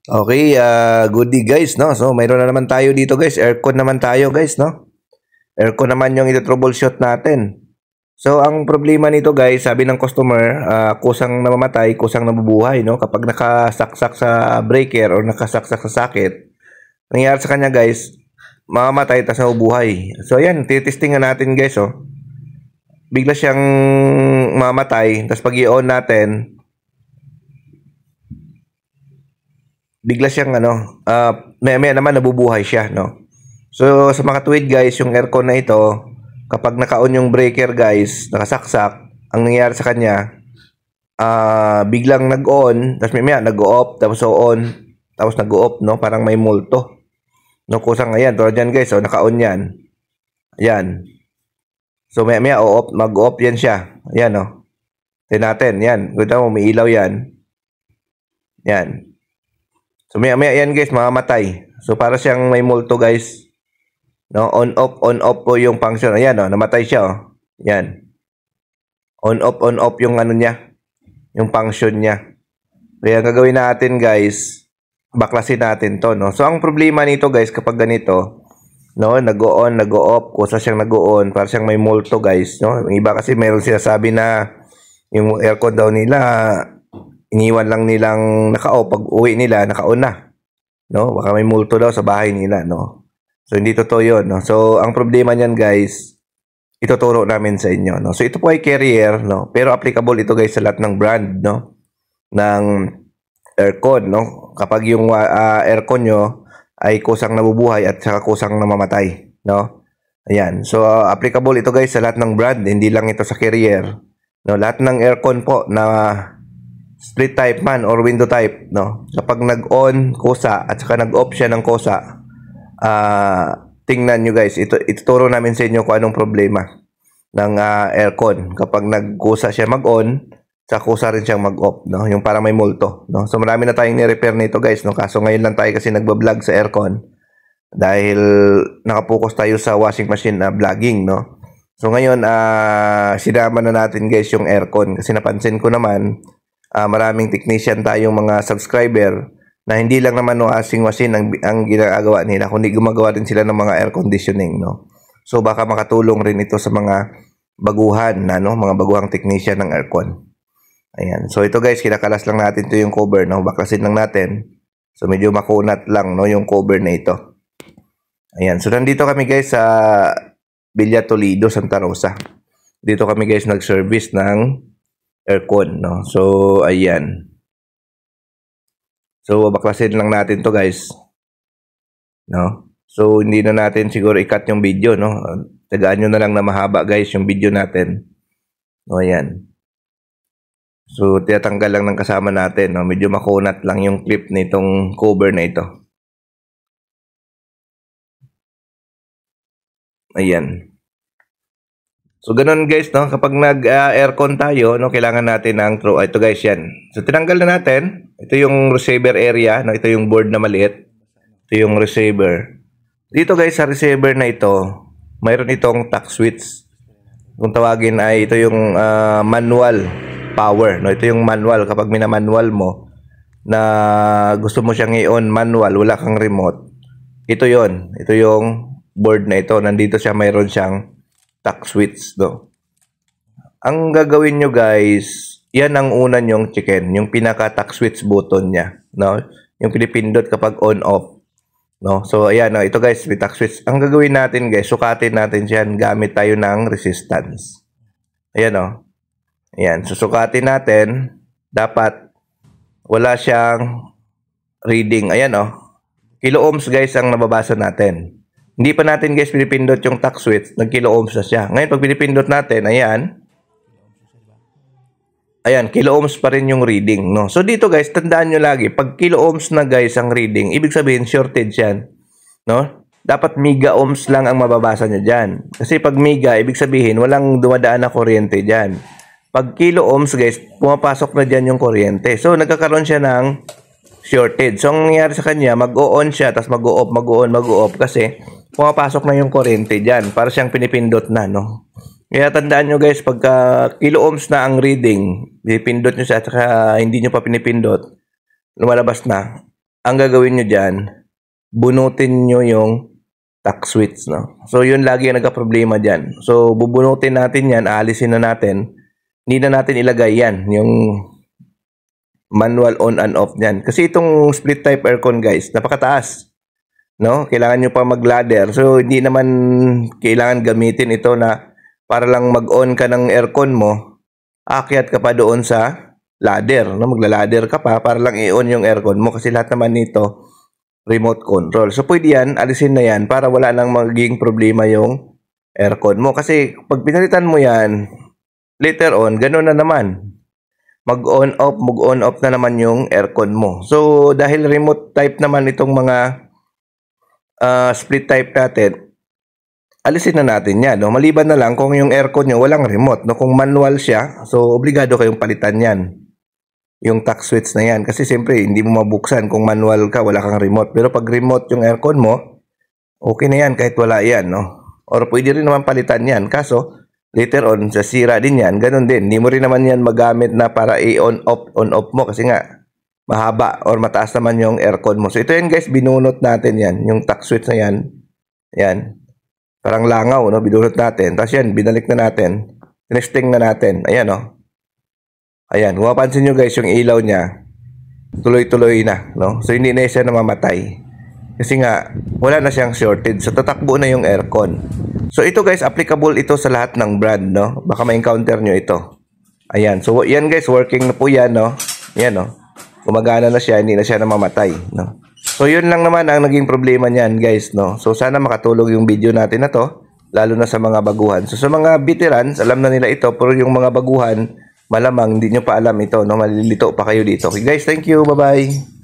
Okay, good day guys, no? So, mayroon na naman tayo dito guys. Aircon naman tayo guys, no? Aircon naman yung ito-troubleshoot natin. So, ang problema nito guys, sabi ng customer, kusang namamatay, kusang nabubuhay, no? Kapag nakasaksak sa breaker or nakasaksak sa socket, nangyayari sa kanya guys, mamamatay tapos nabubuhay. So, ayan, titestingan natin guys, oh. Bigla siyang mamatay, tapos pag i-on natin, bigla siyang maya naman nabubuhay siya, no? So, sa mga tuwid guys, yung aircon na ito, kapag naka-on yung breaker guys, nakasaksak, ang nangyayari sa kanya, biglang nag-on, tapos maya nag-off, tapos on, tapos nag-off, no? Parang may multo. No, kusang ayan, tulad yan guys, so naka-on yan. Ayan. So, maya off, mag-off yan siya. Ayan, no? Tignan natin, yan. Ganda mo, may ilaw yan. Yan. So, maya yan guys, mamamatay. So, para siyang may multo guys. No, on off po yung function. Ayan, no, namatay siya, oh. Yan. On off yung ano niya, yung function niya. Kaya gagawin natin guys, baklasin natin to, no. So, ang problema nito guys, kapag ganito, no, nag-on, nag-off, kusa siyang nag-on, para siyang may multo guys, no. Yung iba kasi meron sinasabi na yung aircon daw nila, iniwan lang nilang naka-off, pag uwi nila, naka-on na. No? Baka may multo daw sa bahay nila, no? So, hindi totoo yun, no? So, ang problema niyan, guys, ituturo namin sa inyo, no? So, ito po ay carrier, no? Pero applicable ito, guys, sa lahat ng brand, no? Ng aircon, no? Kapag yung aircon nyo ay kusang nabubuhay at saka kusang namamatay, no? Ayan. So, applicable ito, guys, sa lahat ng brand. Hindi lang ito sa carrier. No? Lahat ng aircon po na split type man or window type, no? Kapag nag-on kusa at saka nag-off siya ng kusa, tingnan nyo guys, ituturo namin sa inyo kung anong problema ng aircon. Kapag nagkusa siya mag-on, sa kusa rin siyang mag-off, no? Yung parang may multo, no? So marami na tayong ni-repair nito guys, no? Kaso ngayon lang tayo kasi nagba-vlog sa aircon dahil nakapokus tayo sa washing machine na vlogging, no? So ngayon, sinama na natin guys yung aircon kasi napansin ko naman maraming technician tayong mga subscriber na hindi lang naman no washing machine ang ginagawa nila, kundi gumagawa din sila ng mga air conditioning, no? So baka makatulong rin ito sa mga baguhan na, no, mga baguhang technician ng aircon. Ayan. So ito guys, kinakalas lang natin 'to yung cover, no? Baklasin lang natin. So medyo makunat lang, no, yung cover na ito. Ayan. So nandito kami guys sa Villa Toledo, Santa Rosa. Dito kami guys nag-service ng aircon, no? So, ayan. So, baklasin lang natin to guys. No? So, hindi na natin siguro i-cut yung video, no? Tagaan nyo na lang na mahaba guys yung video natin. No, ayan. So, tinatanggal lang ng kasama natin, no? Medyo makunat lang yung clip nitong cover na ito. Ayan. So, ganun guys, no? Kapag nag-aircon tayo, no, kailangan natin ng throw. Ito guys, yan. So, tinanggal na natin. Ito yung receiver area, no? Ito yung board na maliit. Ito yung receiver. Dito guys, sa receiver na ito, mayroon itong tack switch. Kung tawagin ay ito yung manual power, no? Ito yung manual. Kapag minamanual mo na gusto mo siyang i-on manual, wala kang remote. Ito yon. Ito yung board na ito. Nandito siya, mayroon siyang tack switch, no? Ang gagawin nyo guys, yan ang una nyong chicken, yung pinaka tack switch button niya, no? Yung pinipindot kapag on off, no? So ayan, no, ito guys, may tack switch. Ang gagawin natin guys, sukatin natin siyan gamit tayo ng resistance. Ayan, no? Ayan, susukatin natin, dapat wala siyang reading. Ayan, no? Kilo ohms guys ang nababasa natin. Hindi pa natin guys pinipindot yung tack switch, nag-kilo ohms na siya. Ngayon pag pinipindot natin, ayan. Ayan, kilo ohms pa rin yung reading, no? So dito guys, tandaan nyo lagi, pag kilo ohms na guys ang reading, ibig sabihin shortage yan, no? Dapat mega ohms lang ang mababasa nyo dyan. Kasi pag mega, ibig sabihin walang dumadaan na kuryente dyan. Pag kilo ohms guys, pumapasok na dyan yung kuryente. So nagkakaroon siya ng shortage. So ang nangyayari sa kanya, mag-o-on siya, tapos mag-o-off, mag-o-on, mag-o-off kasi pumapasok na yung kuryente dyan. Para siyang pinipindot na, no? Kaya tandaan nyo guys, pagka kilo ohms na ang reading, pinipindot nyo siya at saka hindi nyo pa pinipindot, lumalabas na. ang gagawin nyo dyan, bunutin nyo yung tack switch, no? So, yun lagi ang nagka-problema dyan. So, bubunutin natin yan, aalisin na natin. Hindi na natin ilagay yan, yung manual on and off niyan. Kasi itong split type aircon, guys, napakataas, no? Kailangan nyo pa mag-ladder. So, hindi naman kailangan gamitin ito na para lang mag-on ka ng aircon mo, aakyat ka pa doon sa ladder, no? Magla-ladder ka pa para lang i-on yung aircon mo kasi lahat naman nito remote control. So, pwede yan, alisin na yan para wala nang magiging problema yung aircon mo. Kasi, pag pinalitan mo yan, later on, gano'n na naman. Mag-on off na naman yung aircon mo. So, dahil remote type naman itong mga split type natin, alisin na natin yan. No? Maliban na lang kung yung aircon nyo walang remote. No? Kung manual siya, so obligado kayong palitan yan. Yung tack switch na yan. Kasi siyempre, hindi mo mabuksan kung manual ka, wala kang remote. Pero pag remote yung aircon mo, okay na yan kahit wala yan. No? Or pwede rin naman palitan yan. Kaso, later on, sa sira din yan. Ganon din. Hindi mo rin naman yan magamit na para on off mo. Kasi nga, mahaba or mataas naman yung aircon mo. So, ito yan guys, binunot natin yan. Yung tack switch na yan. Yan. Parang langaw, no? Binunot natin. Tapos yan, binalik na natin. Tinesting na natin. Ayan, no? Ayan. Kung mapansin nyo guys, yung ilaw niya, tuloy-tuloy na, no? So, hindi na siya namamatay. Kasi nga, wala na siyang shortage. So, tatakbo na yung aircon. So, ito guys, applicable ito sa lahat ng brand, no? Baka ma-encounter nyo ito. Ayan. So, yan guys, working na po yan, no? Yan, no? Gumagana na siya, hindi na siya namamatay, no? So, yun lang naman ang naging problema niyan, guys, no? So, sana makatulong yung video natin na to, lalo na sa mga baguhan. So, sa mga veterans, alam na nila ito, pero yung mga baguhan, malamang hindi nyo pa alam ito, no? Malilito pa kayo dito. Okay, guys, thank you. Bye-bye.